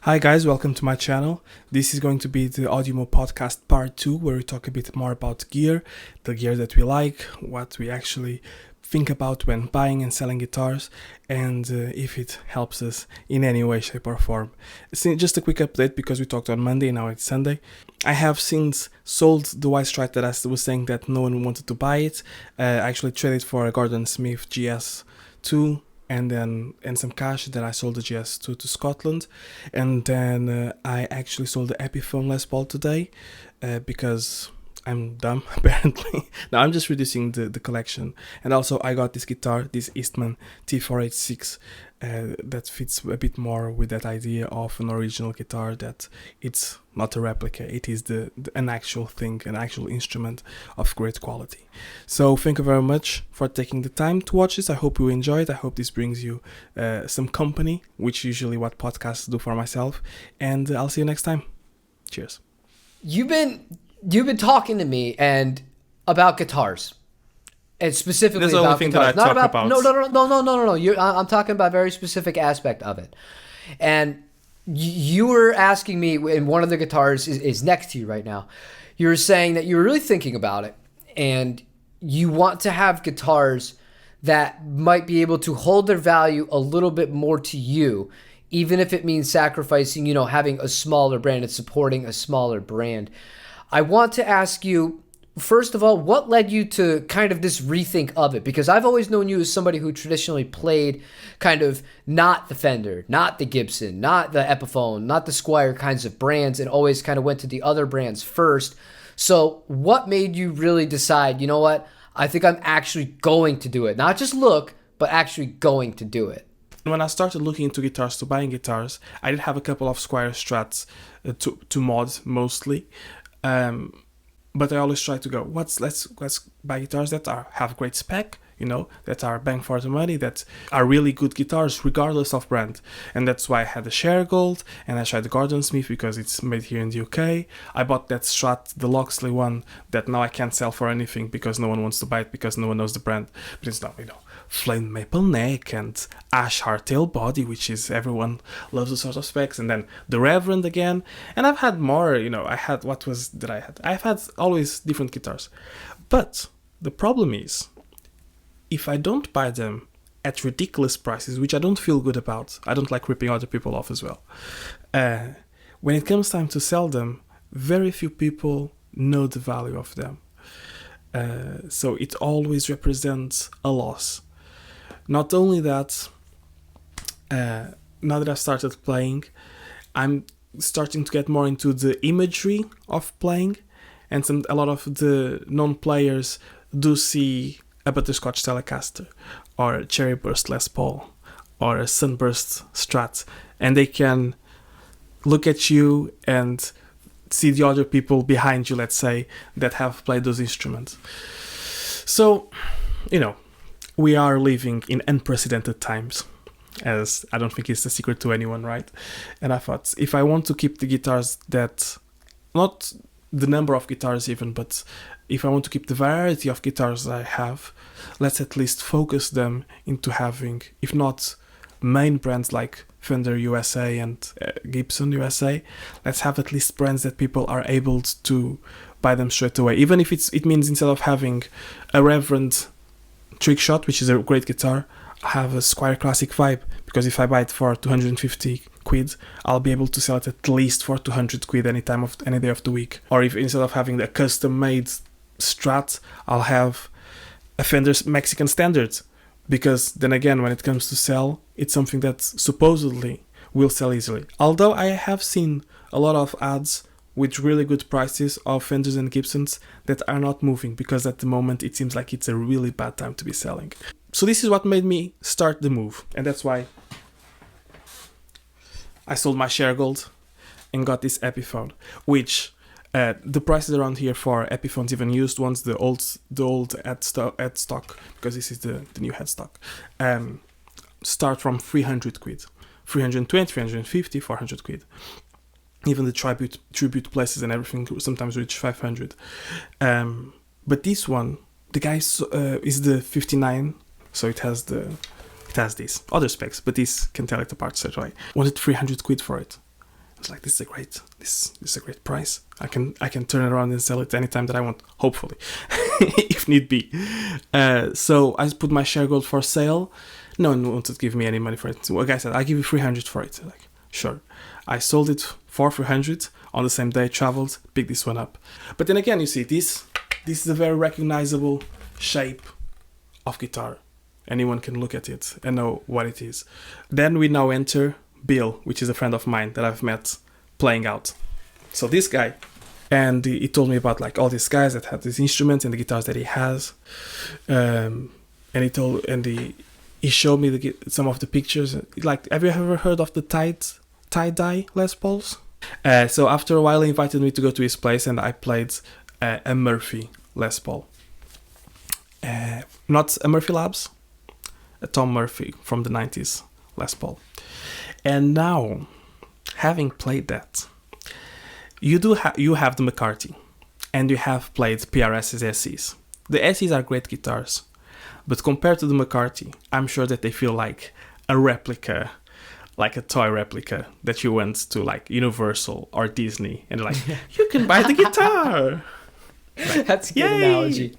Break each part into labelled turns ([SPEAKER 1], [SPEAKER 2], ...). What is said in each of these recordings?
[SPEAKER 1] Hi guys, welcome to my channel. This is going to be the Audiomo Podcast Part 2, where we talk a bit more about gear, the gear that we like, what we actually think about when buying and selling guitars, and if it helps us in any way, shape or form. So just a quick update, because we talked on Monday, now it's Sunday. I have since sold the White Stripe that I was saying that no one wanted to buy it. I actually traded for a Gordon Smith GS2, and some cash. Then I sold the GS2 to Scotland, and then I actually sold the Epiphany Les Paul today because I'm dumb apparently. Now I'm just reducing the collection, and also I got this guitar, this Eastman T486, that fits a bit more with that idea of an original guitar, that it's not a replica, it is an actual thing, an actual instrument of great quality. So thank you very much for taking the time to watch this. I hope you enjoyed. I hope this brings you some company, which usually what podcasts do for myself, and I'll see you next time. Cheers.
[SPEAKER 2] You've been talking to me and about guitars, and specifically
[SPEAKER 1] That's the
[SPEAKER 2] about
[SPEAKER 1] only thing
[SPEAKER 2] guitars.
[SPEAKER 1] that I talk about.
[SPEAKER 2] No. I'm talking about a very specific aspect of it. And you were asking me, and one of the guitars is next to you right now. You were saying that you were really thinking about it, and you want to have guitars that might be able to hold their value a little bit more to you, even if it means sacrificing, having a smaller brand and supporting a smaller brand. I want to ask you, first of all, what led you to kind of this rethink of it? Because I've always known you as somebody who traditionally played kind of not the Fender, not the Gibson, not the Epiphany, not the Squier kinds of brands, and always kind of went to the other brands first. So what made you really decide, you know what, I think I'm actually going to do it? Not just look, but actually going to do it.
[SPEAKER 1] When I started looking into guitars, to buying guitars, I did have a couple of Squier Strats to mod mostly. But I always try to go, let's buy guitars that have great spec, that are bang for the money, that are really good guitars regardless of brand. And that's why I had the Share Gold, and I tried the Gordon Smith because it's made here in the UK. I bought that Strat, the Loxley one, that now I can't sell for anything because no one wants to buy it, because no one knows the brand. But it's now, flame maple neck and ash hardtail body, which is, everyone loves those sort of specs. And then the Reverend again, and I've had more. I've had always different guitars, but the problem is, if I don't buy them at ridiculous prices, which I don't feel good about, I don't like ripping other people off as well, when it comes time to sell them, very few people know the value of them, so it always represents a loss. Not only that, now that I've started playing, I'm starting to get more into the imagery of playing, and a lot of the non-players do see a Butterscotch Telecaster or a Cherry Burst Les Paul or a Sunburst Strat, and they can look at you and see the other people behind you, let's say, that have played those instruments. So, we are living in unprecedented times, as I don't think it's a secret to anyone, right? And I thought, if I want to keep the guitars that, not the number of guitars even, but if I want to keep the variety of guitars I have, let's at least focus them into having, if not main brands like Fender USA and Gibson USA, let's have at least brands that people are able to buy them straight away. Even if it means, instead of having a Reverend Trickshot, which is a great guitar, I have a Squier Classic Vibe, because if I buy it for 250 quid, I'll be able to sell it at least for 200 quid any day of the week. Or if instead of having the custom-made Strat, I'll have a Fender Mexican Standard, because then again, when it comes to sell, it's something that supposedly will sell easily. Although I have seen a lot of ads with really good prices of Fenders and Gibsons that are not moving, because at the moment it seems like it's a really bad time to be selling. So this is what made me start the move, and that's why I sold my Share Gold and got this Epiphany, which the prices around here for Epiphanies, even used ones, the old headstock, because this is the new headstock, start from 300 quid, 320, 350, 400 quid. Even the tribute places and everything sometimes reach 500. But this one, the guy is the 59, so it has these other specs, but this can tell it apart straight away. Wanted 300 quid for it. was like, this is a great price. I can turn it around and sell it anytime that I want, hopefully, if need be. So I put my share gold for sale. No one wanted to give me any money for it. So a guy said, I'll give you 300 for it. Like, sure. I sold it for 300 on the same day, traveled, picked this one up. But then again, you see, this is a very recognizable shape of guitar. Anyone can look at it and know what it is. Then we now enter Bill, which is a friend of mine that I've met playing out. So this guy, and he told me about like all these guys that have these instruments and the guitars that he has. And he showed me some of the pictures. Like, have you ever heard of the tie-dye Les Pauls? So after a while, he invited me to go to his place, and I played a Murphy Les Paul. Not a Murphy Labs, a Tom Murphy from the 90s Les Paul. And now, having played that, you have the McCarthy, and you have played PRS's SEs. The SEs are great guitars, but compared to the McCarthy, I'm sure that they feel like a replica, like a toy replica that you went to like Universal or Disney, and they're like, you can buy the guitar. Like,
[SPEAKER 2] that's a good analogy.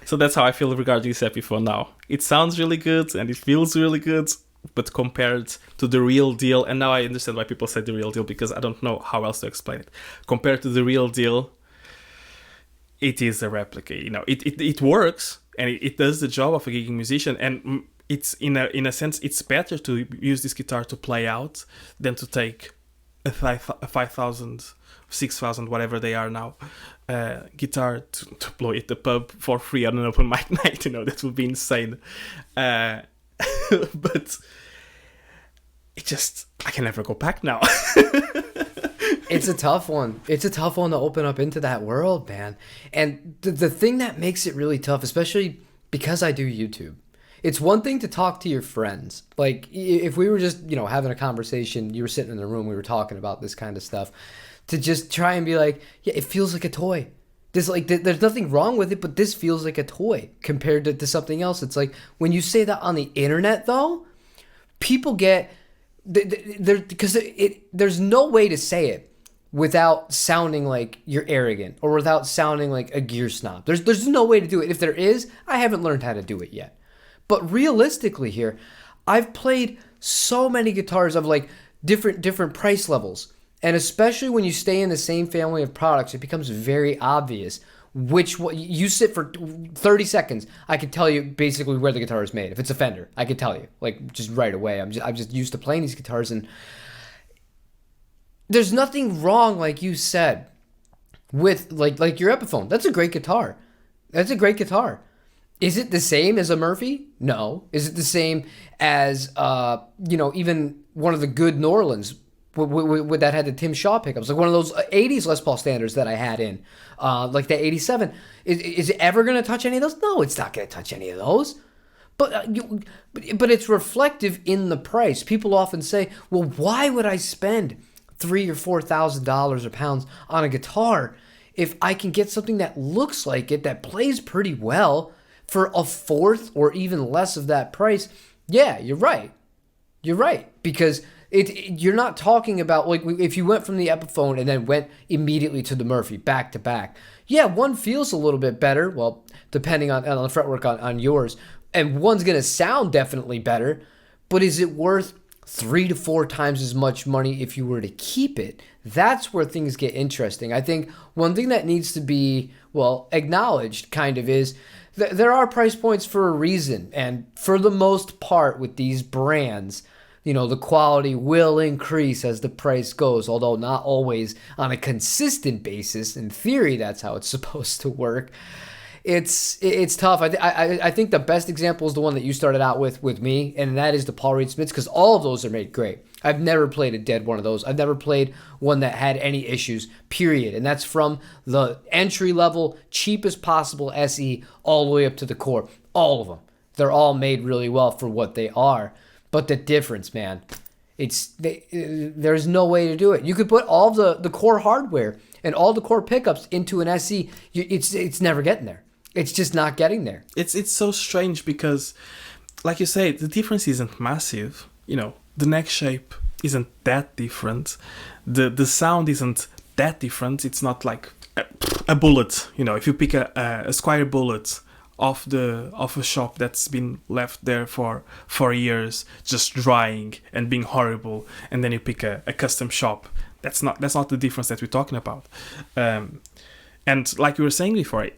[SPEAKER 1] So that's how I feel regarding this Epiphone now. It sounds really good and it feels really good, but compared to the real deal, and now I understand why people say the real deal, because I don't know how else to explain it. Compared to the real deal, it is a replica. You know, it works and it does the job of a gigging musician, and it's in a sense it's better to use this guitar to play out than to take a 5,000, 6,000, whatever they are now, guitar to play at the pub for free on an open mic night. You know, that would be insane. But I can never go back now.
[SPEAKER 2] It's a tough one. It's a tough one to open up into that world, man. And the thing that makes it really tough, especially because I do YouTube, it's one thing to talk to your friends. Like, if we were just, having a conversation, you were sitting in the room, we were talking about this kind of stuff, to just try and be like, yeah, it feels like a toy. There's nothing wrong with it, but this feels like a toy compared to something else. It's like, when you say that on the internet, though, people get, because there's no way to say it without sounding like you're arrogant or without sounding like a gear snob. There's no way to do it. If there is, I haven't learned how to do it yet. But realistically here, I've played so many guitars of like different price levels. And especially when you stay in the same family of products, it becomes very obvious which one. You sit for 30 seconds, I can tell you basically where the guitar is made. If it's a Fender, I could tell you, like, just right away. I'm just used to playing these guitars, and there's nothing wrong, like you said, with like your Epiphone. That's a great guitar. That's a great guitar. Is it the same as a Murphy? No. Is it the same as even one of the good Norlands with that had the Tim Shaw pickups, like one of those 80s Les Paul standards that I had in, like the 87? Is it ever going to touch any of those? No, it's not going to touch any of those. But it's reflective in the price. People often say, well, why would I spend $3,000 or $4,000 or pounds on a guitar if I can get something that looks like it, that plays pretty well, for a fourth or even less of that price? Yeah, you're right. You're right. Because you're not talking about, like, if you went from the Epiphone and then went immediately to the Murphy back to back. Yeah, one feels a little bit better. Well, depending on the fretwork on yours. And one's going to sound definitely better. But is it worth 3 to 4 times as much money if you were to keep it? That's where things get interesting. I think one thing that needs to be, acknowledged kind of is there are price points for a reason. And for the most part with these brands, the quality will increase as the price goes, although not always on a consistent basis. In theory, that's how it's supposed to work. It's tough. I think the best example is the one that you started out with me, and that is the Paul Reed Smiths, because all of those are made great. I've never played a dead one of those. I've never played one that had any issues, period. And that's from the entry level, cheapest possible SE all the way up to the core. All of them. They're all made really well for what they are. But the difference, man, there's no way to do it. You could put all the core hardware and all the core pickups into an SE. It's never getting there. It's just not getting there.
[SPEAKER 1] It's so strange because, like you say, the difference isn't massive. The neck shape isn't that different. The sound isn't that different. It's not like a bullet. If you pick a Squire bullet off a shop that's been left there for years, just drying and being horrible, and then you pick a custom shop. That's not the difference that we're talking about. And like you were saying before,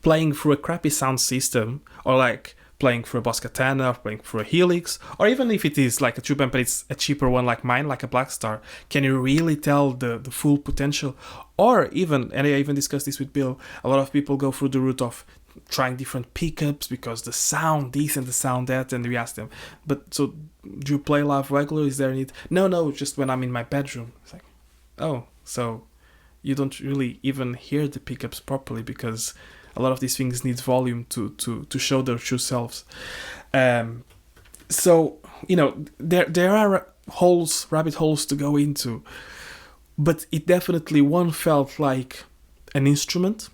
[SPEAKER 1] playing through a crappy sound system, or like playing through a Boss Katana, or playing through a Helix, or even if it is like a tube amp but it's a cheaper one like mine, like a Blackstar, can you really tell the full potential? Or even, and I even discussed this with Bill, a lot of people go through the route of trying different pickups because the sound this and the sound that, and we ask them, but so do you play live regular? Is there a need? No, just when I'm in my bedroom. It's like, oh, so you don't really even hear the pickups properly because a lot of these things need volume to show their true selves. So, there are rabbit holes to go into, but it definitely, one felt like an instrument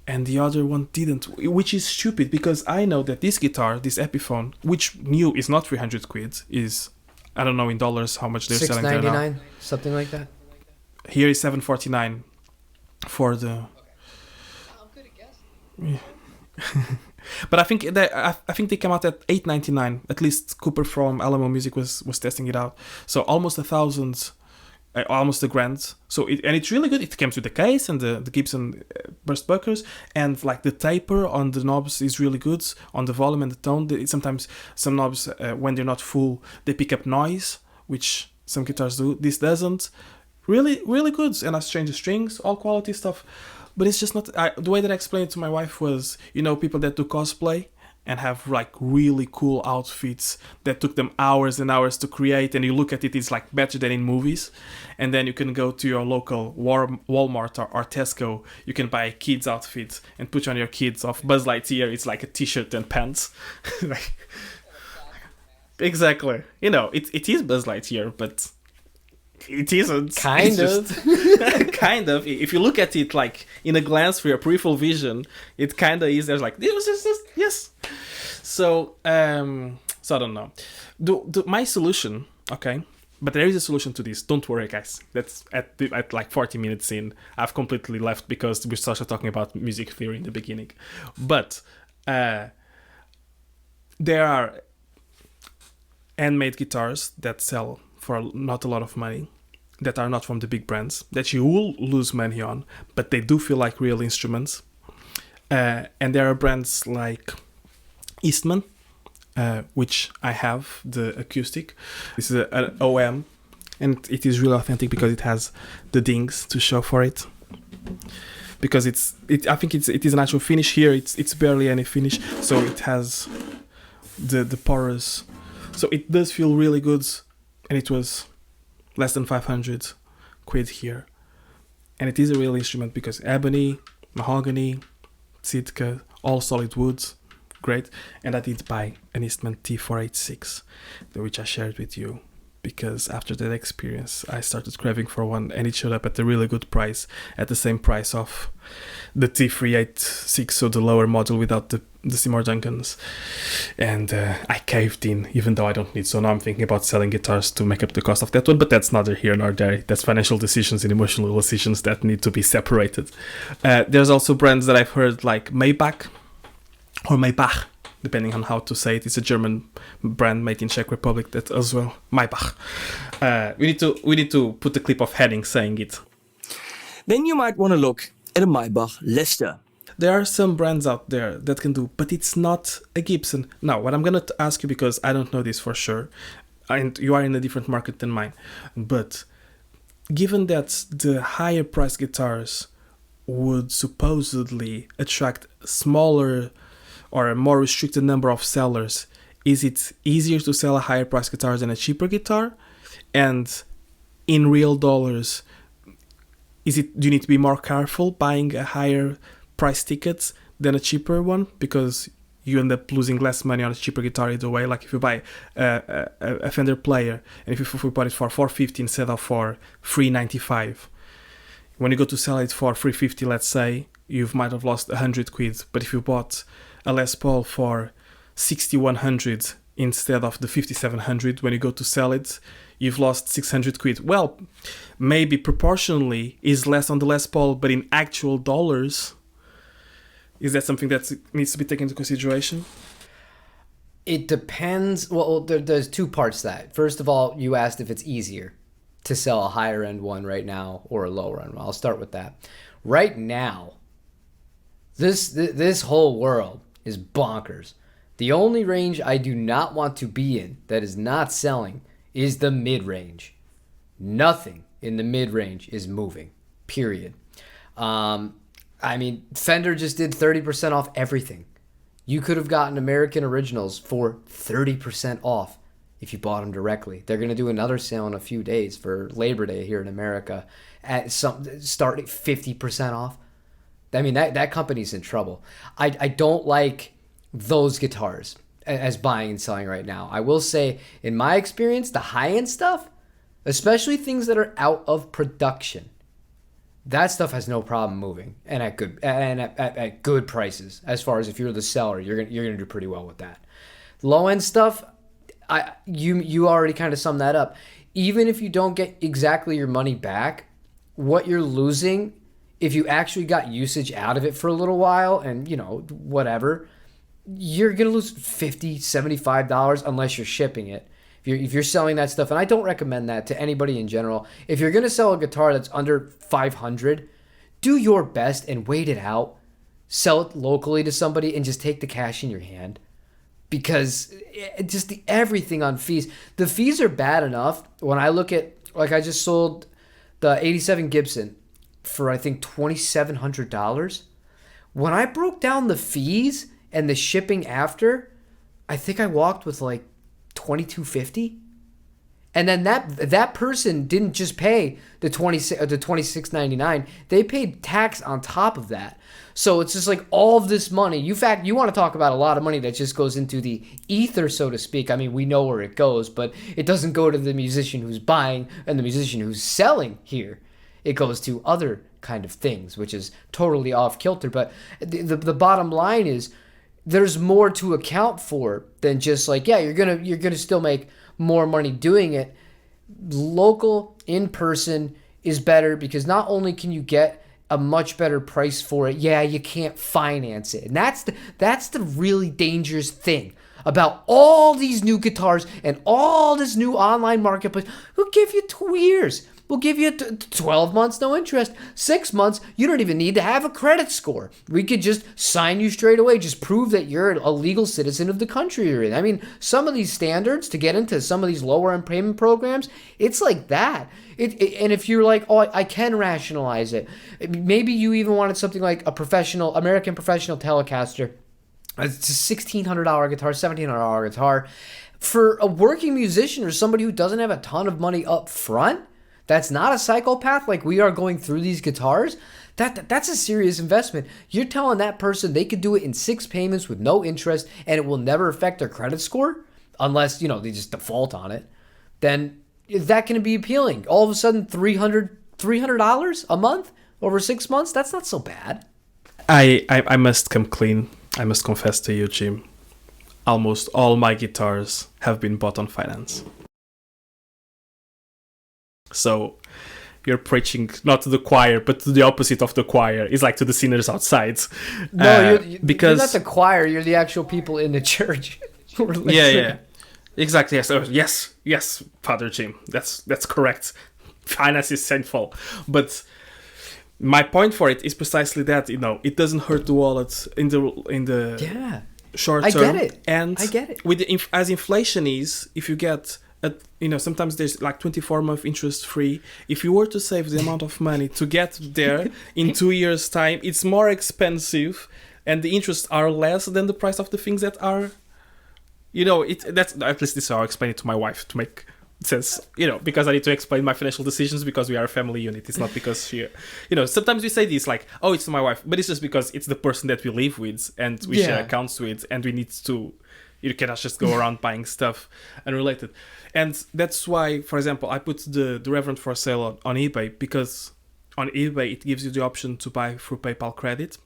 [SPEAKER 1] and the other one didn't, which is stupid because I know that this guitar, this Epiphone, which new is not 300 quid, is, I don't know in dollars how much they're selling there now.
[SPEAKER 2] $6.99, something like that.
[SPEAKER 1] Here is $7.49 for the.
[SPEAKER 2] I'm good at guessing.
[SPEAKER 1] Yeah. But I think they came out at $8.99. At least Cooper from Alamo Music was testing it out. So almost $1,000, almost $1,000. So it's really good. It comes with the case and the Gibson burst buckers, and like the taper on the knobs is really good on the volume and the tone. Sometimes some knobs when they're not full they pick up noise, which some guitars do. This doesn't. Really, really good. And I've changed the strings, all quality stuff. But it's just not. The way that I explained it to my wife was, people that do cosplay and have like really cool outfits that took them hours and hours to create, and you look at it, it's like better than in movies. And then you can go to your local Walmart or Tesco, you can buy a kid's outfit and put on your kids of Buzz Lightyear. It's like a t-shirt and pants. Exactly. It is Buzz Lightyear, but it isn't.
[SPEAKER 2] Kind of.
[SPEAKER 1] Kind of. If you look at it like in a glance for your peripheral vision, it kind of is. There's like, it was just yes. So I don't know. My solution, okay, but there is a solution to this. Don't worry, guys. That's at like 40 minutes in, I've completely left because we started talking about music theory in the beginning. But there are handmade guitars that sell for not a lot of money, that are not from the big brands, that you will lose money on, but they do feel like real instruments. And there are brands like Eastman, which I have, the acoustic. This is an OM, and it is really authentic because it has the dings to show for it. Because I think it is an actual finish here. It's barely any finish, so it has the porous. So it does feel really good. And it was less than 500 quid here. And it is a real instrument because ebony, mahogany, Sitka, all solid woods, great. And I did buy an Eastman T486, which I shared with you, because after that experience, I started craving for one, and it showed up at a really good price, at the same price of the T386, so the lower model without the Seymour Duncans. And I caved in, even though I don't need. So now I'm thinking about selling guitars to make up the cost of that one, but that's neither here nor there. That's financial decisions and emotional decisions that need to be separated. There's also brands that I've heard like Maybach or Maybach, depending on how to say it. It's a German brand made in Czech Republic that as well. Maybach. We need to put a clip of Henning saying it.
[SPEAKER 3] Then you might want to look at a Maybach Lester.
[SPEAKER 1] There are some brands out there that can do, but it's not a Gibson. Now, what I'm going to ask you, because I don't know this for sure, and you are in a different market than mine, but given that the higher price guitars would supposedly attract smaller or a more restricted number of sellers, is it easier to sell a higher price guitar than a cheaper guitar? And in real dollars, do you need to be more careful buying a higher price ticket than a cheaper one, because you end up losing less money on a cheaper guitar either way? Like if you buy a Fender player, and if you bought it for $450 instead of for $395, when you go to sell it for $350, let's say, you might have lost 100 quid. But if you bought a Les Paul for $6,100 instead of the $5,700, when you go to sell it, you've lost 600 quid. Well, maybe proportionally is less on the Les Paul, but in actual dollars, is that something that needs to be taken into consideration?
[SPEAKER 2] It depends. Well, there's two parts to that. First of all, you asked if it's easier to sell a higher end one right now or a lower end one. I'll start with that. Right now, this whole world is bonkers. The only range I do not want to be in that is not selling is the mid-range. Nothing in the mid-range is moving, period. I mean, Fender just did 30% off everything. You could have gotten American Originals for 30% off if you bought them directly. They're going to do another sale in a few days for Labor Day here in America at starting 50% off. I mean, that company's in trouble. I don't like those guitars as buying and selling right now. I will say, in my experience, the high-end stuff, especially things that are out of production, that stuff has no problem moving and at good prices. As far as if you're the seller, you're gonna do pretty well with that. Low-end stuff, you already kind of summed that up. Even if you don't get exactly your money back, what you're losing, if you actually got usage out of it for a little while and, whatever, you're going to lose $50, $75 unless you're shipping it. If you're selling that stuff, and I don't recommend that to anybody in general. If you're going to sell a guitar that's under $500, do your best and wait it out. Sell it locally to somebody and just take the cash in your hand. Because just everything on fees. The fees are bad enough. When I look at, like, I just sold the 87 Gibson for, I think, $2,700. When I broke down the fees and the shipping after, I think I walked with like $2,250. And then that person didn't just pay the $26.99. They paid tax on top of that. So it's just like all of this money. You want to talk about a lot of money that just goes into the ether, so to speak. I mean, we know where it goes, but it doesn't go to the musician who's buying and the musician who's selling here. It goes to other kind of things, which is totally off kilter. But the bottom line is there's more to account for than just like, yeah, you're gonna still make more money doing it. Local, in person is better because not only can you get a much better price for it, yeah, you can't finance it. And that's the really dangerous thing about all these new guitars and all this new online marketplace. We'll give you 2 years. We'll give you 12 months, no interest. 6 months, you don't even need to have a credit score. We could just sign you straight away. Just prove that you're a legal citizen of the country you're in. I mean, some of these standards to get into some of these lower-end payment programs, it's like that. And if you're like, oh, I can rationalize it. Maybe you even wanted something like a American professional Telecaster. It's a $1,600 guitar, $1,700 guitar. For a working musician or somebody who doesn't have a ton of money up front, that's not a psychopath like we are going through these guitars, that's a serious investment. You're telling that person they could do it in 6 payments with no interest and it will never affect their credit score unless, they just default on it. Then is that going to be appealing? All of a sudden $300 a month over 6 months? That's not so bad.
[SPEAKER 1] I must come clean. I must confess to you, Jim. Almost all my guitars have been bought on finance. So you're preaching not to the choir, but to the opposite of the choir. It's like to the sinners outside.
[SPEAKER 2] No, you're not the choir. You're the actual people in the church.
[SPEAKER 1] Yeah. Exactly. Yes, Father Jim. That's correct. Finance is sinful. But my point for it is precisely that, it doesn't hurt the wallet in the short term.
[SPEAKER 2] I get it.
[SPEAKER 1] With as inflation is, if you get sometimes there's like 24-month interest free. If you were to save the amount of money to get there in 2 years' time, it's more expensive, and the interests are less than the price of the things that are. That's at least this is how I explain it to my wife to make sense. Because I need to explain my financial decisions because we are a family unit. It's not because she. Sometimes we say this like, oh, it's my wife, but it's just because it's the person that we live with and we share accounts with, and we need to. You cannot just go around buying stuff unrelated. And that's why, for example, I put the Reverend for sale on eBay, because on eBay it gives you the option to buy through PayPal credit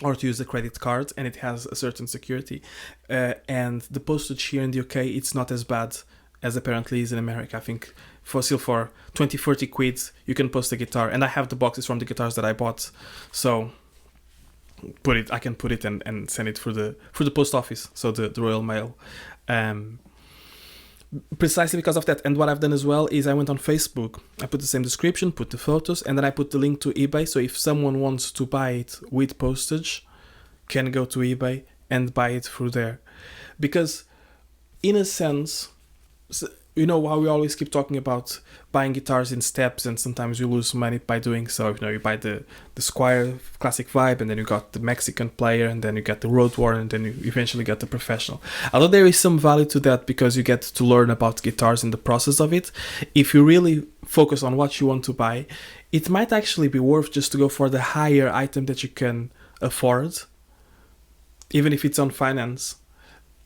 [SPEAKER 1] or to use a credit card, and it has a certain security. And the postage here in the UK, it's not as bad as apparently is in America. I think for 20, 30 quid, you can post a guitar. And I have the boxes from the guitars that I bought. So I can put it and send it through the post office. So the Royal Mail. Precisely because of that. And what I've done as well is I went on Facebook. I put the same description, put the photos, and then I put the link to eBay. So if someone wants to buy it with postage, can go to eBay and buy it through there. Because in a sense, you know how we always keep talking about buying guitars in steps, and sometimes you lose money by doing so. You know, you buy the Squire classic vibe, and then you got the Mexican player, and then you get the road warrior, and then you eventually get the professional. Although there is some value to that because you get to learn about guitars in the process of it, if you really focus on what you want to buy, it might actually be worth just to go for the higher item that you can afford, even if it's on finance.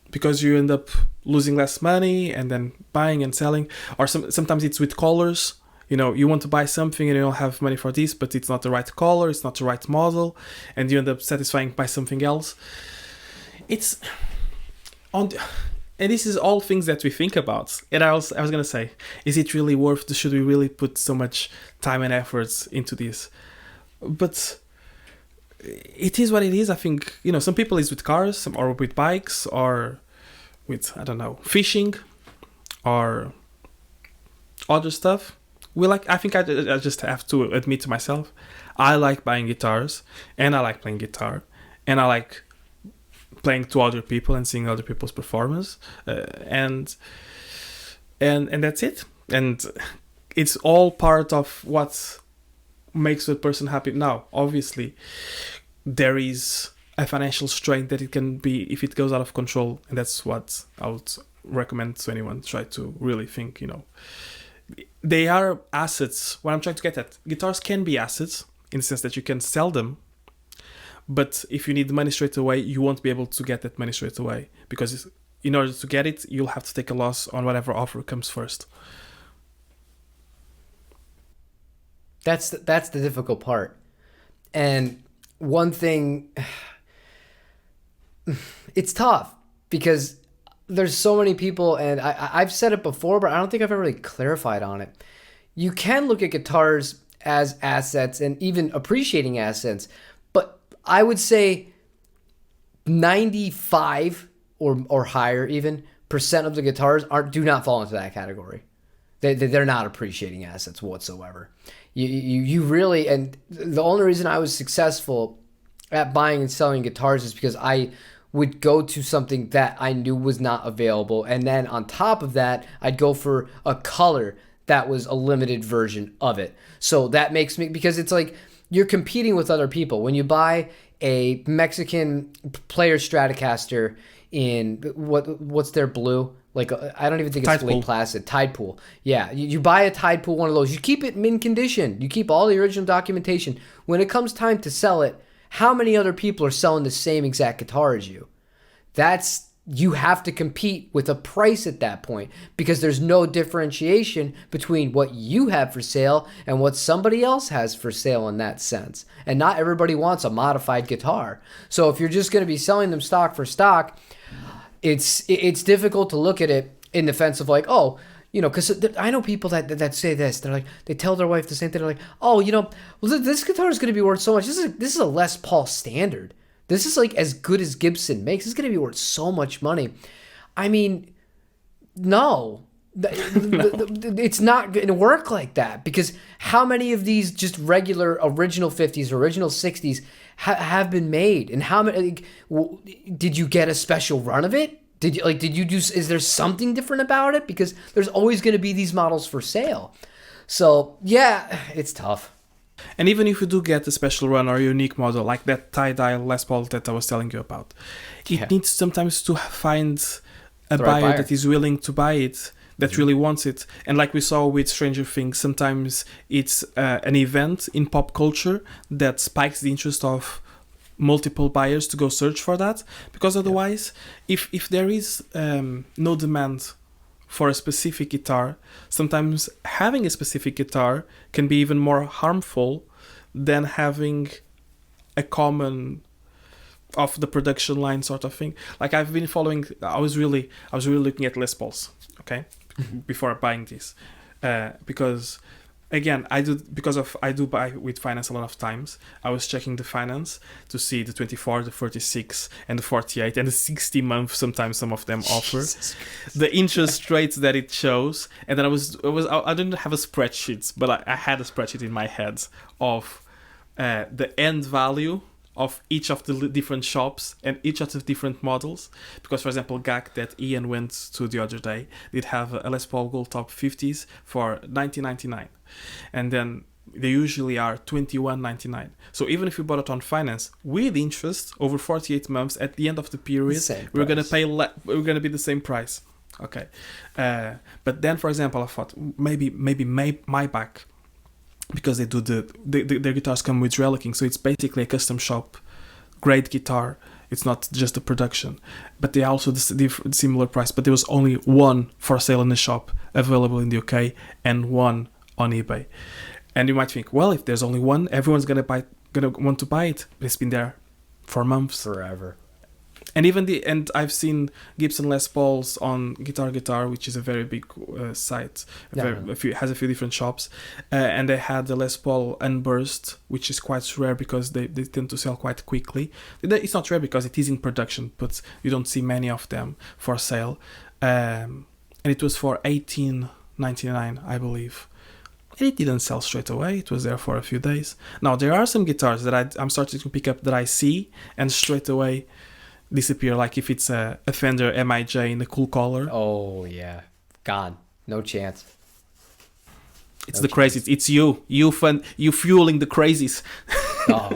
[SPEAKER 1] Because you end up losing less money and then buying and selling. Or sometimes it's with colors. You know, you want to buy something and you don't have money for this, but it's not the right color, it's not the right model, and you end up satisfying by something else. It's on, and this is all things that we think about. And I was gonna say, is it really worth? Should we really put so much time and efforts into this? But it is what it is. I think, you know, some people is with cars or with bikes or with, I don't know, fishing or other stuff. I think I just have to admit to myself, I like buying guitars and I like playing guitar and I like playing to other people and seeing other people's performance, and that's it. And it's all part of what makes a person happy. Now, obviously, there is a financial strain that it can be if it goes out of control, and that's what I would recommend to anyone. Try to really think, you know, they are assets. What I'm trying to get at, guitars can be assets in the sense that you can sell them, but if you need the money straight away, you won't be able to get that money straight away, because in order to get it, you'll have to take a loss on whatever offer comes first.
[SPEAKER 2] That's the difficult part. And one thing, it's tough because there's so many people, and I've said it before, but I don't think I've ever really clarified on it. You can look at guitars as assets and even appreciating assets, but I would say 95 or higher even percent of the guitars do not fall into that category. They're not appreciating assets whatsoever. You really, and the only reason I was successful at buying and selling guitars is because I would go to something that I knew was not available, and then on top of that, I'd go for a color that was a limited version of it. So that makes me, because it's like you're competing with other people. When you buy a Mexican player Stratocaster in what's their blue? Like, I don't even think it's Lake Placid. Tide Pool. Yeah, you buy a Tide Pool, one of those. You keep it mint condition. You keep all the original documentation. When it comes time to sell it, how many other people are selling the same exact guitar as you? You have to compete with a price at that point, because there's no differentiation between what you have for sale and what somebody else has for sale in that sense. And not everybody wants a modified guitar. So if you're just going to be selling them stock for stock, it's difficult to look at it in the sense of like, oh, you know, because I know people that say this. They're like, they tell their wife the same thing. They're like, oh, you know, well, this guitar is going to be worth so much. This is a Les Paul Standard. This is like as good as Gibson makes. It's going to be worth so much money. I mean, no. It's not going to work like that, because how many of these just regular original 50s, original 60s have been made? And how many, did you get a special run of it? Did you do, is there something different about it? Because there's always going to be these models for sale. So yeah, it's tough.
[SPEAKER 1] And even if you do get a special run or a unique model, like that tie-dye Les Paul that I was telling you about, it needs sometimes to find a buyer that is willing to buy it, that really wants it. And like we saw with Stranger Things, sometimes it's an event in pop culture that spikes the interest of multiple buyers to go search for that. Because otherwise, if there is no demand for a specific guitar, sometimes having a specific guitar can be even more harmful than having a common off the production line sort of thing. Like I've been following, I was really looking at Les Pauls, okay? before buying this, because again I do buy with finance a lot of times. I was checking the finance to see the 24, the 36, and the 48, and the 60 month. Sometimes some of them offer the interest rates that it shows, and then I didn't have a spreadsheet, but I had a spreadsheet in my head of the end value of each of the different shops and each of the different models. Because, for example, GAC that Ian went to the other day did have a Les Paul Gold Top 50s for $19.99. And then they usually are $21.99. So even if you bought it on finance with interest over 48 months, at the end of the period, we're going to we're going to be the same price. Okay. But then, for example, I thought maybe Maybach, because they do their guitars come with relicking, so it's basically a custom shop grade guitar. It's not just a production, but they also similar price. But there was only one for sale in the shop available in the UK and one on eBay. And you might think, well, if there's only one, everyone's gonna want to buy it. But it's been there for months,
[SPEAKER 2] forever.
[SPEAKER 1] And even I've seen Gibson Les Pauls on Guitar, which is a very big site. Has a few different shops, and they had the Les Paul Unburst, which is quite rare because they tend to sell quite quickly. It's not rare because it is in production, but you don't see many of them for sale. And it was for $18.99, I believe. And it didn't sell straight away. It was there for a few days. Now there are some guitars that I'm starting to pick up that I see and straight away disappear, like if it's a Fender MIJ in a cool color.
[SPEAKER 2] Oh yeah, gone. No chance.
[SPEAKER 1] It's the crazies. It's you fueling the crazies.
[SPEAKER 2] Oh,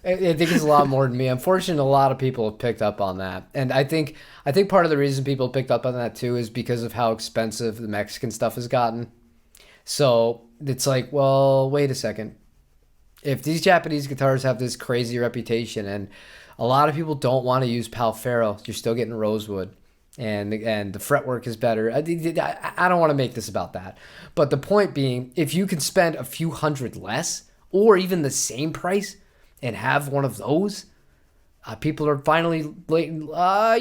[SPEAKER 2] I think it's a lot more than me. Unfortunately, a lot of people have picked up on that, and I think part of the reason people picked up on that too is because of how expensive the Mexican stuff has gotten. So it's like, well, wait a second. If these Japanese guitars have this crazy reputation, and a lot of people don't want to use Palfero, you're still getting rosewood, and the fretwork is better. I don't want to make this about that, but the point being, if you can spend a few hundred less, or even the same price, and have one of those, people are finally like,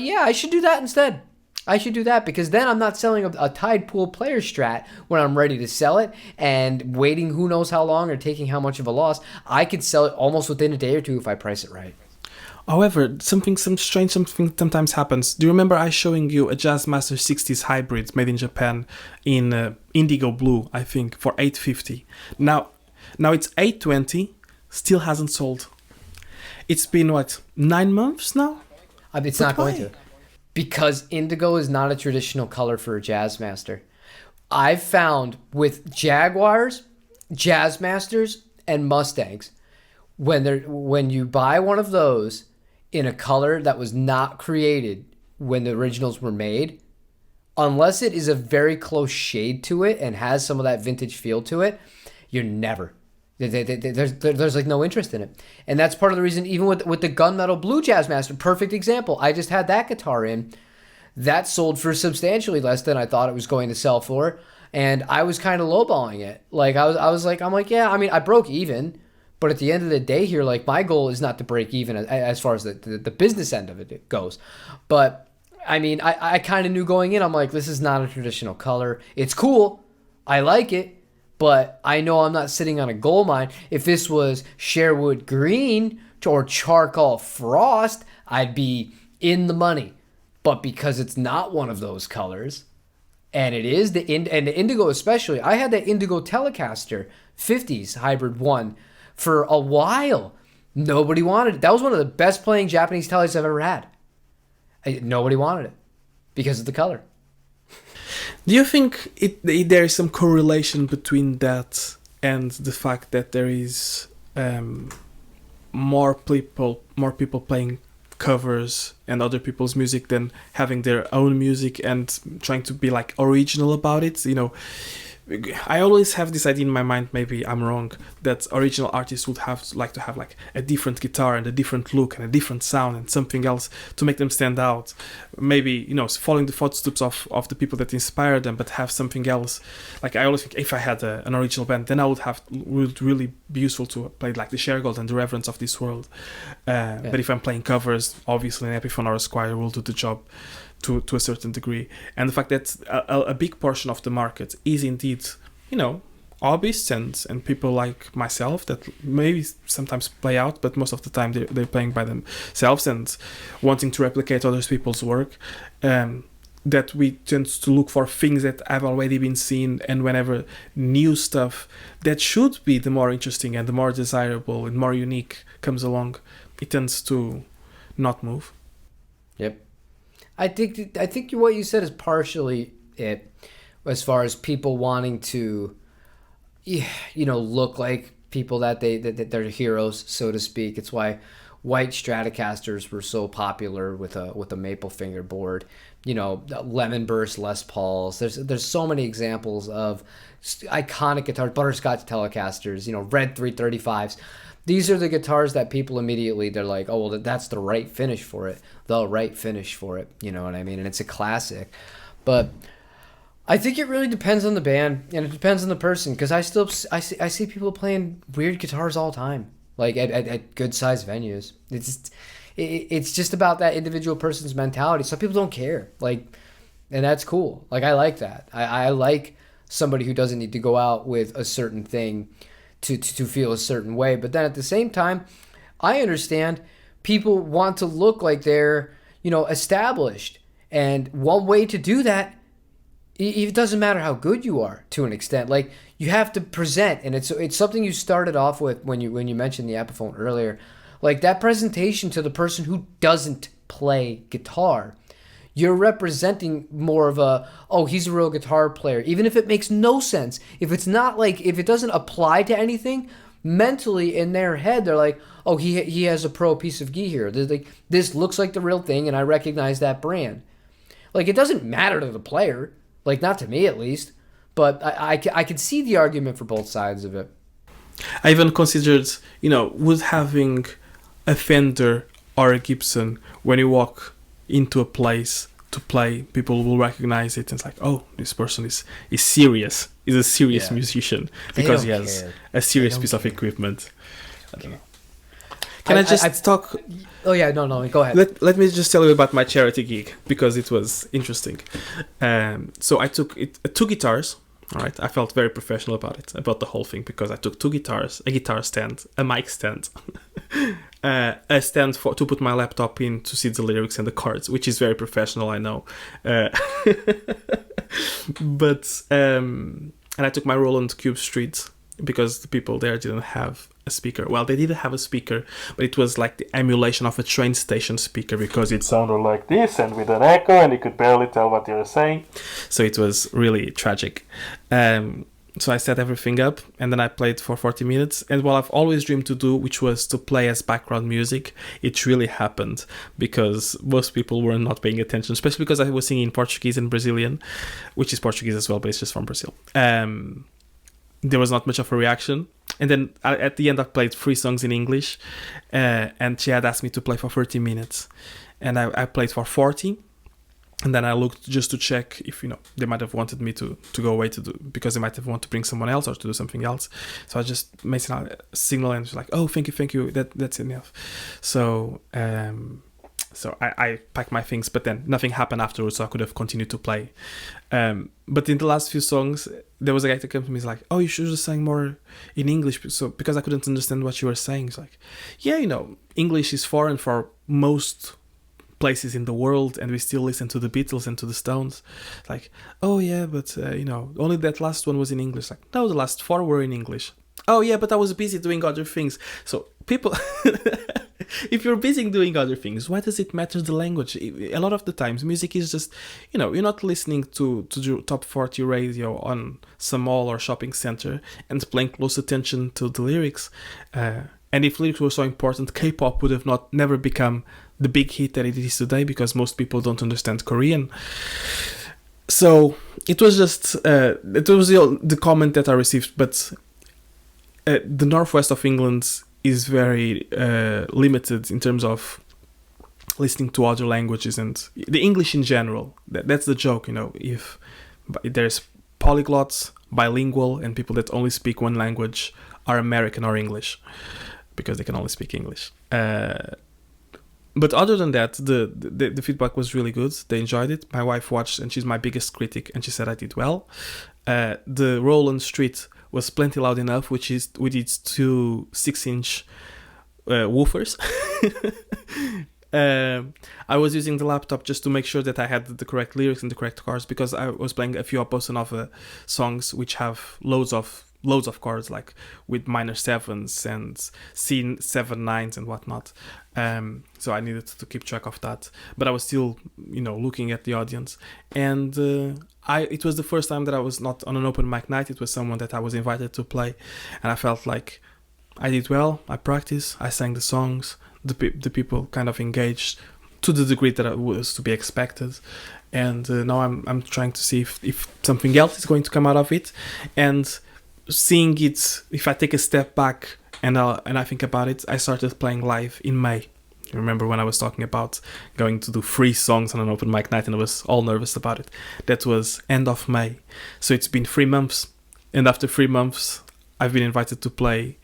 [SPEAKER 2] yeah, I should do that instead. I should do that, because then I'm not selling a Tide Pool player Strat when I'm ready to sell it and waiting who knows how long or taking how much of a loss. I could sell it almost within a day or two if I price it right.
[SPEAKER 1] However, something sometimes happens. Do you remember I showing you a Jazzmaster 60s hybrid made in Japan in indigo blue, I think, for $850? Now it's $820, still hasn't sold. It's been, 9 months now?
[SPEAKER 2] It's not going to. Because indigo is not a traditional color for a Jazzmaster. I've found with Jaguars, Jazzmasters, and Mustangs, when you buy one of those in a color that was not created when the originals were made, unless it is a very close shade to it and has some of that vintage feel to it, you're never. There's like no interest in it. And that's part of the reason, even with the gunmetal blue Jazzmaster, perfect example. I just had that guitar in. That sold for substantially less than I thought it was going to sell for. And I was kind of lowballing it. Like I'm like, yeah, I mean, I broke even. But at the end of the day here, like, my goal is not to break even as far as the business end of it goes. But I mean, I kind of knew going in, I'm like, this is not a traditional color. It's cool. I like it. But I know I'm not sitting on a gold mine. If this was Sherwood Green or Charcoal Frost, I'd be in the money. But because it's not one of those colors, and it is the indigo especially, I had that indigo Telecaster 50s Hybrid 1 for a while. Nobody wanted it. That was one of the best playing Japanese teles I've ever had. Nobody wanted it because of the color.
[SPEAKER 1] Do you think there is some correlation between that and the fact that there is more people playing covers and other people's music than having their own music and trying to be like original about it? You know, I always have this idea in my mind, maybe I'm wrong, that original artists would have to have like a different guitar and a different look and a different sound and something else to make them stand out. Maybe, you know, following the footsteps of the people that inspired them, but have something else. Like, I always think if I had an original band, then I would really be useful to play like the Shergold and the Reverence of this world. But if I'm playing covers, obviously an Epiphany or a Squire will do the job to a certain degree. And the fact that a big portion of the market is indeed, hobbyists and people like myself that maybe sometimes play out, but most of the time they're playing by themselves and wanting to replicate other people's work, that we tend to look for things that have already been seen, and whenever new stuff that should be the more interesting and the more desirable and more unique comes along, it tends to not move.
[SPEAKER 2] Yep. I think what you said is partially it, as far as people wanting to, look like people that they're heroes, so to speak. It's why white Stratocasters were so popular with a maple fingerboard. Lemon burst Les Pauls. There's so many examples of iconic guitars, butterscotch Telecasters, red 335s. These are the guitars that people immediately, they're like, oh, well, that's the right finish for it. The right finish for it. You know what I mean? And it's a classic. But I think it really depends on the band, and it depends on the person, because I see people playing weird guitars all the time, like at good sized venues. It's just about that individual person's mentality. Some people don't care, and that's cool. I like that. I like somebody who doesn't need to go out with a certain thing to feel a certain way. But then at the same time, I understand people want to look like they're, established. And one way to do that, it doesn't matter how good you are, to an extent. You have to present, and it's something you started off with when you mentioned the Epiphone earlier. That presentation to the person who doesn't play guitar. You're representing more of he's a real guitar player, even if it makes no sense. If it's not if it doesn't apply to anything, mentally in their head, they're like, oh, he has a pro piece of gear here. This looks like the real thing, and I recognize that brand. It doesn't matter to the player, not to me at least, but I can see the argument for both sides of it.
[SPEAKER 1] I even considered, would having a Fender or a Gibson when you walk into a place to play, people will recognize it, and it's like, oh, this person is serious. He's a serious musician because he has a serious piece of equipment. I don't know. Can I just talk?
[SPEAKER 2] Oh yeah, no, go ahead.
[SPEAKER 1] Let me just tell you about my charity gig, because it was interesting. So I took two guitars. All right, I felt very professional about the whole thing, because I took two guitars, a guitar stand, a mic stand, a stand to put my laptop in to see the lyrics and the chords, which is very professional, I know. But and I took my Roland Cube Street, because the people there didn't have a speaker. Well, they did have a speaker, but it was like the emulation of a train station speaker, because it sounded like this and with an echo, and you could barely tell what they were saying. So it was really tragic. So I set everything up, and then I played for 40 minutes. And what I've always dreamed to do, which was to play as background music, it really happened, because most people were not paying attention, especially because I was singing in Portuguese and Brazilian, which is Portuguese as well, but it's just from Brazil. There was not much of a reaction. And then at the end, I played 3 songs in English, and she had asked me to play for 30 minutes. And I played for 40. And then I looked just to check if, they might have wanted me to go away because they might have wanted to bring someone else or to do something else. So I just made a signal, and was like, oh, thank you, that's enough. So I packed my things, but then nothing happened afterwards, so I could have continued to play. But in the last few songs, there was a guy that came to me, he's like, oh, you should have sang more in English, because I couldn't understand what you were saying. It's like, yeah, English is foreign for most places in the world, and we still listen to the Beatles and to the Stones. Like, oh yeah, but only that last one was in English. Like, no, the last 4 were in English. Oh yeah, but I was busy doing other things. So people, if you're busy doing other things, why does it matter the language? A lot of the times, music is just, you're not listening to the top 40 radio on some mall or shopping center and paying close attention to the lyrics. And if lyrics were so important, K-pop would have never become the big hit that it is today, because most people don't understand Korean. So it was just the comment that I received. But the northwest of England is very limited in terms of listening to other languages and the English in general. That's the joke, if there's polyglots, bilingual, and people that only speak one language are American or English, because they can only speak English. But other than that, the feedback was really good. They enjoyed it. My wife watched, and she's my biggest critic, and she said I did well. The Roland Street was plenty loud enough, which is with its two 6-inch woofers. I was using the laptop just to make sure that I had the correct lyrics and the correct chords, because I was playing a few bossa nova songs which have loads of chords, like with minor sevens and C7/9s and whatnot. So I needed to keep track of that, but I was still, looking at the audience. And it was the first time that I was not on an open mic night. It was someone that I was invited to play, and I felt like I did well. I practiced, I sang the songs, the people kind of engaged to the degree that it was to be expected. And now I'm trying to see if something else is going to come out of it. And seeing it, if I take a step back and I think about it, I started playing live in May. You remember when I was talking about going to do 3 songs on an open mic night and I was all nervous about it? That was end of May. So it's been 3 months. And after 3 months, I've been invited to play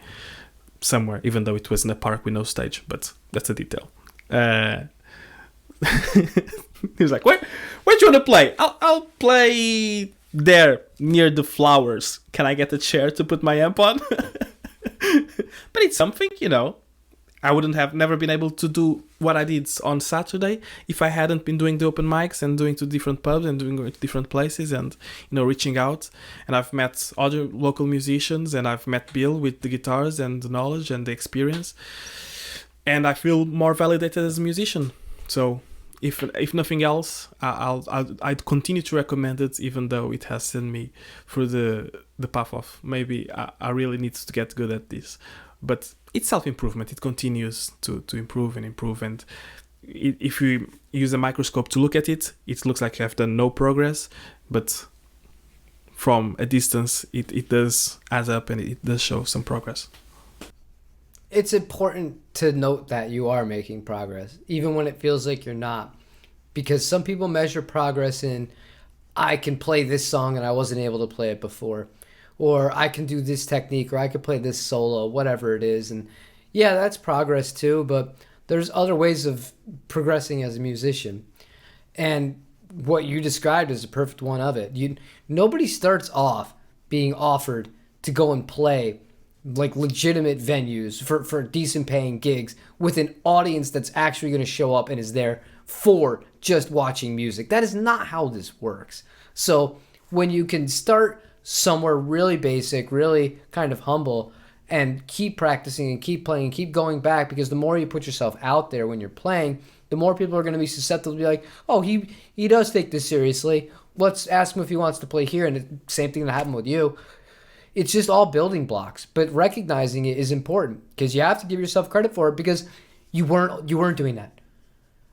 [SPEAKER 1] somewhere, even though it was in a park with no stage. But that's a detail. He was like, where do you want to play? I'll play there near the flowers. Can I get a chair to put my amp on? But it's something, I wouldn't have never been able to do what I did on Saturday if I hadn't been doing the open mics and doing to different pubs and doing to different places and, reaching out. And I've met other local musicians, and I've met Bill with the guitars and the knowledge and the experience. And I feel more validated as a musician. So if nothing else, I'd continue to recommend it, even though it has sent me through the path of maybe I really need to get good at this. But it's self-improvement. It continues to improve and improve. And if you use a microscope to look at it, it looks like you have done no progress. But from a distance, it does add up, and it does show some progress.
[SPEAKER 2] It's important to note that you are making progress, even when it feels like you're not. Because some people measure progress in, I can play this song and I wasn't able to play it before. Or I can do this technique, or I can play this solo, whatever it is. And yeah, that's progress too, but there's other ways of progressing as a musician. And what you described is a perfect one of it. Nobody starts off being offered to go and play like legitimate venues for decent paying gigs with an audience that's actually going to show up and is there for just watching music. That is not how this works. So when you can start somewhere really basic, really kind of humble, and keep practicing and keep playing and keep going back, because the more you put yourself out there when you're playing, the more people are going to be susceptible to be like, oh, he does take this seriously. Let's ask him if he wants to play here. And the same thing that happened with you. It's just all building blocks, but recognizing it is important, because you have to give yourself credit for it, because you weren't doing that.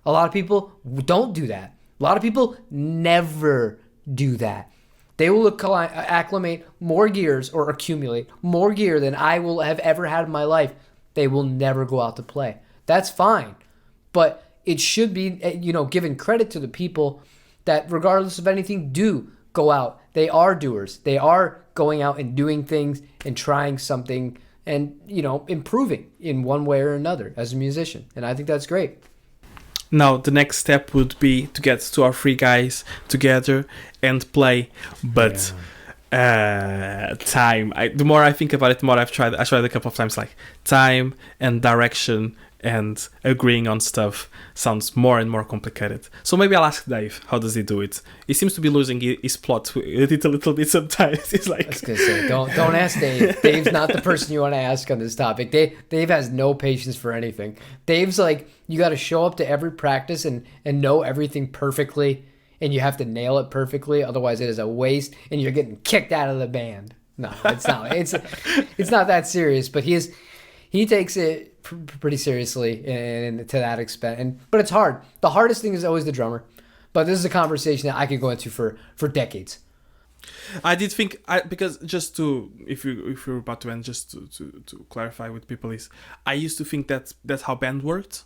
[SPEAKER 2] A lot of people don't do that. A lot of people never do that. They will acclimate more gears or accumulate more gear than I will have ever had in my life. They will never go out to play. That's fine. But it should be, given credit to the people that, regardless of anything, do go out. They are doers. They are going out and doing things and trying something and, improving in one way or another as a musician. And I think that's great.
[SPEAKER 1] Now, the next step would be to get to our 3 guys together and play. But time. The more I think about it, the more I tried a couple of times, like time and direction and agreeing on stuff sounds more and more complicated. So maybe I'll ask Dave, how does he do it? He seems to be losing his plot a little bit sometimes. He's like,
[SPEAKER 2] I was gonna say, don't ask Dave. Dave's not the person you want to ask on this topic. Dave has no patience for anything. Dave's like, you got to show up to every practice and know everything perfectly, and you have to nail it perfectly. Otherwise, it is a waste, and you're getting kicked out of the band. No, it's not. It's not that serious, but he takes it pretty seriously and to that extent. But it's hard. The hardest thing is always the drummer. But this is a conversation that I could go into for decades.
[SPEAKER 1] I did think, because just to, if you're about to end, just to clarify with people, is I used to think that's how bands worked.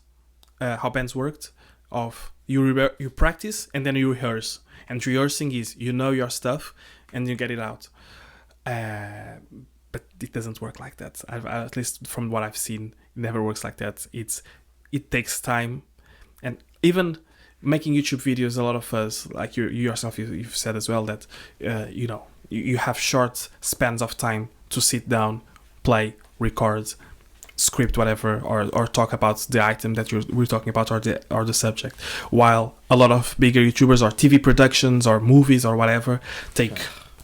[SPEAKER 1] Of you practice and then you rehearse, and rehearsing is your stuff and you get it out. But it doesn't work like that. At least from what I've seen, it never works like that. It takes time. and even making YouTube videos, a lot of us, like you yourself, you've said as well that you have short spans of time to sit down, play, record, script whatever, or talk about the item that we're talking about, or the subject, while a lot of bigger YouTubers or TV productions or movies or whatever take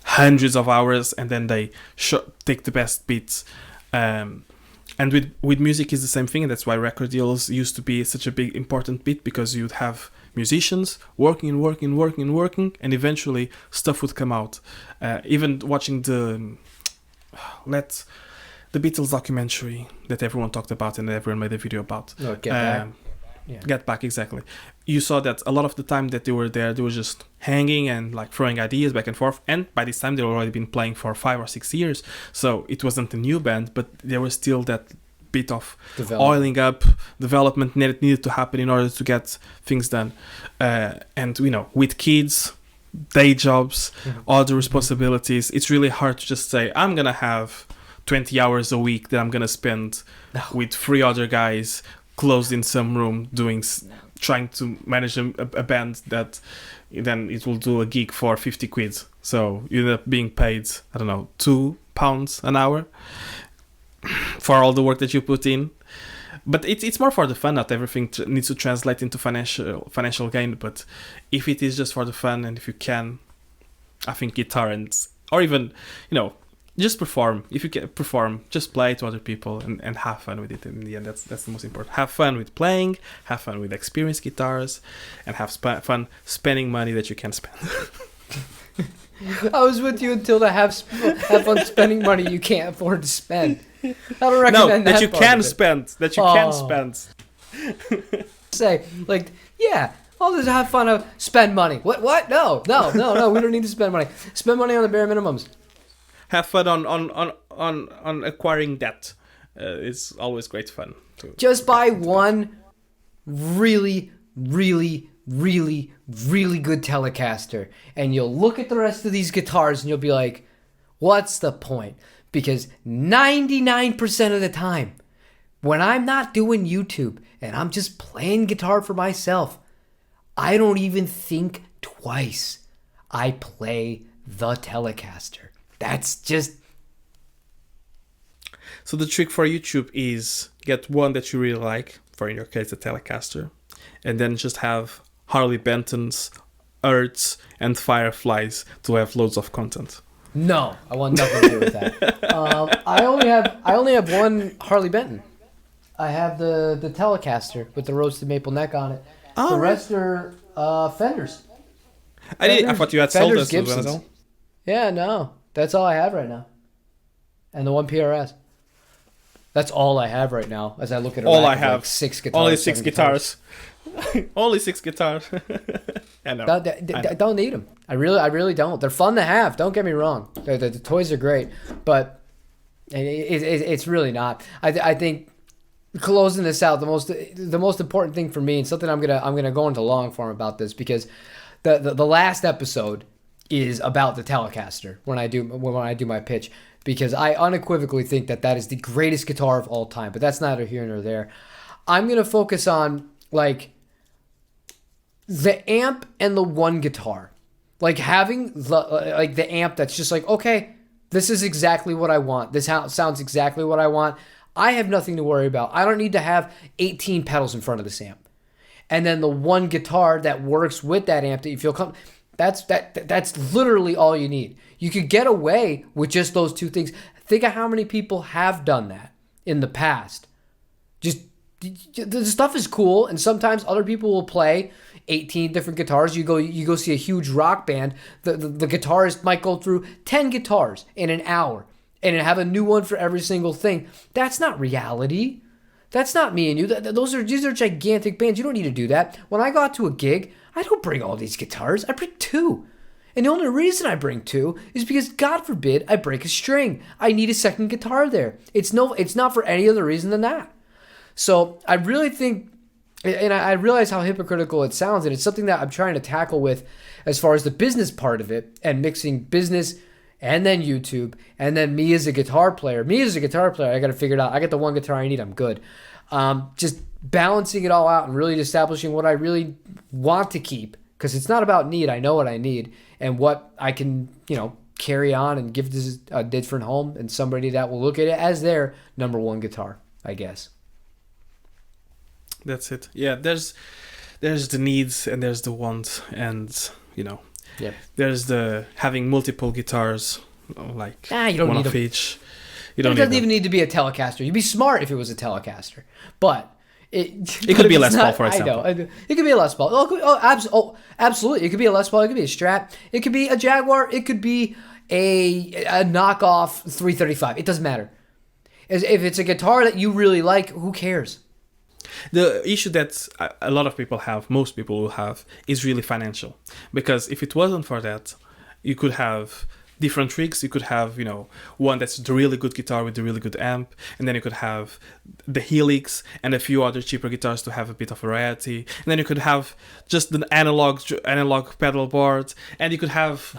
[SPEAKER 1] hundreds of hours, and then they take the best bits. And with music is the same thing, and that's why record deals used to be such a big important bit, because you'd have musicians working, and eventually stuff would come out. Even watching the Beatles documentary that everyone talked about and everyone made a video about.
[SPEAKER 2] No, Get Back. Yeah.
[SPEAKER 1] Get Back, exactly. You saw that a lot of the time that they were there, they were just hanging and like throwing ideas back and forth. And by this time, they were already been playing for 5 or 6 years. So it wasn't a new band, but there was still that bit of oiling up, development that needed to happen in order to get things done. And, with kids, day jobs, other responsibilities, it's really hard to just say, I'm going to have 20 hours a week that I'm going to spend with 3 other guys closed in some room trying to manage a band that then it will do a gig for 50 quid. So you end up being paid, I don't know, £2 an hour for all the work that you put in. But it's more for the fun. Not everything needs to translate into financial gain. But if it is just for the fun, and if you can, I think guitar or even, just perform. If you can perform, just play to other people and have fun with it. In the end, that's the most important. Have fun with playing, have fun with experienced guitars, and have fun spending money that you can spend.
[SPEAKER 2] I was with you until to have fun spending money you can't afford to spend. I don't recommend
[SPEAKER 1] that you can spend. That you can spend.
[SPEAKER 2] Say, I'll just have fun spend money. What? No. We don't need to spend money. Spend money on the bare minimums.
[SPEAKER 1] Have fun on acquiring debt. It's always great fun.
[SPEAKER 2] Just buy one really, really, really, really good Telecaster, and you'll look at the rest of these guitars and you'll be like, what's the point? Because 99% of the time, when I'm not doing YouTube and I'm just playing guitar for myself, I don't even think twice. I play the Telecaster. That's just...
[SPEAKER 1] So the trick for YouTube is get one that you really like, for in your case a Telecaster, and then just have Harley Bentons, Earths, and Fireflies to have loads of content.
[SPEAKER 2] No, I want nothing to do with that. I only have one Harley Benton. I have the Telecaster with the roasted maple neck on it. The rest are Fenders.
[SPEAKER 1] I thought you had sold
[SPEAKER 2] Fenders,
[SPEAKER 1] this as well.
[SPEAKER 2] Yeah, no. That's all I have right now. And the one PRS. That's all I have right now as I look at it.
[SPEAKER 1] All I have.
[SPEAKER 2] Like 6 guitars.
[SPEAKER 1] Only 6 guitars. Only 6 guitars. I know.
[SPEAKER 2] Don't need them. I really don't. They're fun to have. Don't get me wrong. The toys are great, but it's really not. I think closing this out, the most important thing for me, and something I'm gonna go into long form about this, because the last episode is about the Telecaster when I do my pitch, because I unequivocally think that is the greatest guitar of all time. But that's neither here nor there. I'm gonna focus on like the amp and the one guitar, like having the amp that's just like, okay, this is exactly what I want. This sounds exactly what I want. I have nothing to worry about. I don't need to have 18 pedals in front of this amp. And then the one guitar that works with that amp that you feel comfortable. That's literally all you need. You could get away with just those two things. Think of how many people have done that in the past. Just the stuff is cool, and sometimes other people will play 18 different guitars. You go see a huge rock band. The guitarist might go through 10 guitars in an hour and have a new one for every single thing. That's not reality. That's not me and you. These are gigantic bands. You don't need to do that. When I go out to a gig, I don't bring all these guitars. I bring 2. And the only reason I bring 2 is because, God forbid, I break a string. I need a second guitar there. It's not for any other reason than that. So I really think, and I realize how hypocritical it sounds, and it's something that I'm trying to tackle with as far as the business part of it, and mixing business and then YouTube, and then me as a guitar player. I got to figure it out. I got the one guitar I need. I'm good. Just balancing it all out and really establishing what I really want to keep, because it's not about need. I know what I need and what I can, carry on and give this a different home and somebody that will look at it as their number one guitar, I guess.
[SPEAKER 1] That's it. Yeah, there's the needs and there's the wants, and
[SPEAKER 2] Yep.
[SPEAKER 1] there's the having multiple guitars, like
[SPEAKER 2] you don't
[SPEAKER 1] one
[SPEAKER 2] need
[SPEAKER 1] of
[SPEAKER 2] them.
[SPEAKER 1] each.
[SPEAKER 2] It doesn't even need to be a Telecaster. You'd be smart if it was a Telecaster, but it
[SPEAKER 1] could be a Les Paul, for example.
[SPEAKER 2] I know. It could be a Les Paul. Absolutely. It could be a Les Paul. It could be a Strat. It could be a Jaguar. It could be a knockoff 335. It doesn't matter. If it's a guitar that you really like, who cares?
[SPEAKER 1] The issue that a lot of people have, most people will have, is really financial. Because if it wasn't for that, you could have different rigs. You could have, one that's the really good guitar with the really good amp, and then you could have the Helix and a few other cheaper guitars to have a bit of variety. And then you could have just the analog pedal board, and you could have,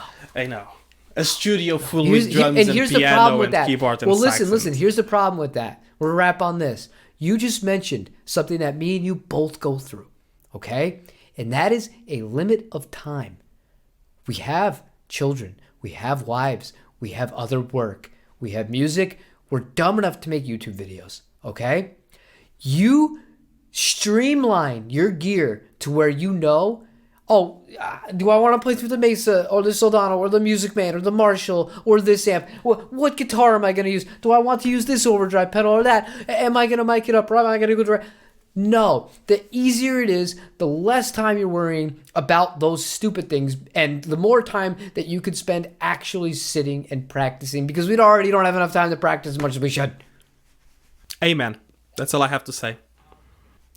[SPEAKER 1] a studio full with drums and piano and keyboard and sax.
[SPEAKER 2] Listen. Here's the problem with that. We'll wrap on this. You just mentioned something that me and you both go through, okay? And that is a limit of time. We have children. We have wives. We have other work. We have music. We're dumb enough to make YouTube videos, okay? You streamline your gear to where do I want to play through the Mesa or the Soldano or the Music Man or the Marshall or this amp? What guitar am I going to use? Do I want to use this overdrive pedal or that? Am I going to mic it up or am I going to go direct? No. The easier it is, the less time you're worrying about those stupid things, and the more time that you could spend actually sitting and practicing, because we already don't have enough time to practice as much as we should.
[SPEAKER 1] Amen. That's all I have to say.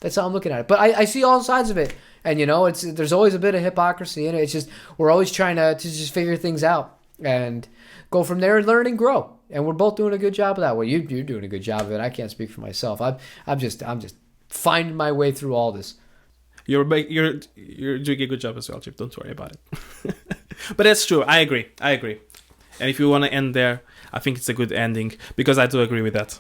[SPEAKER 2] That's how I'm looking at it. But I see all sides of it. And, there's always a bit of hypocrisy in it. It's just we're always trying to just figure things out and go from there and learn and grow. And we're both doing a good job of that. Well, you're doing a good job of it. I can't speak for myself. I'm just finding my way through all this.
[SPEAKER 1] You're doing a good job as well, Chip. Don't worry about it. But that's true. I agree. And if you want to end there, I think it's a good ending, because I do agree with that.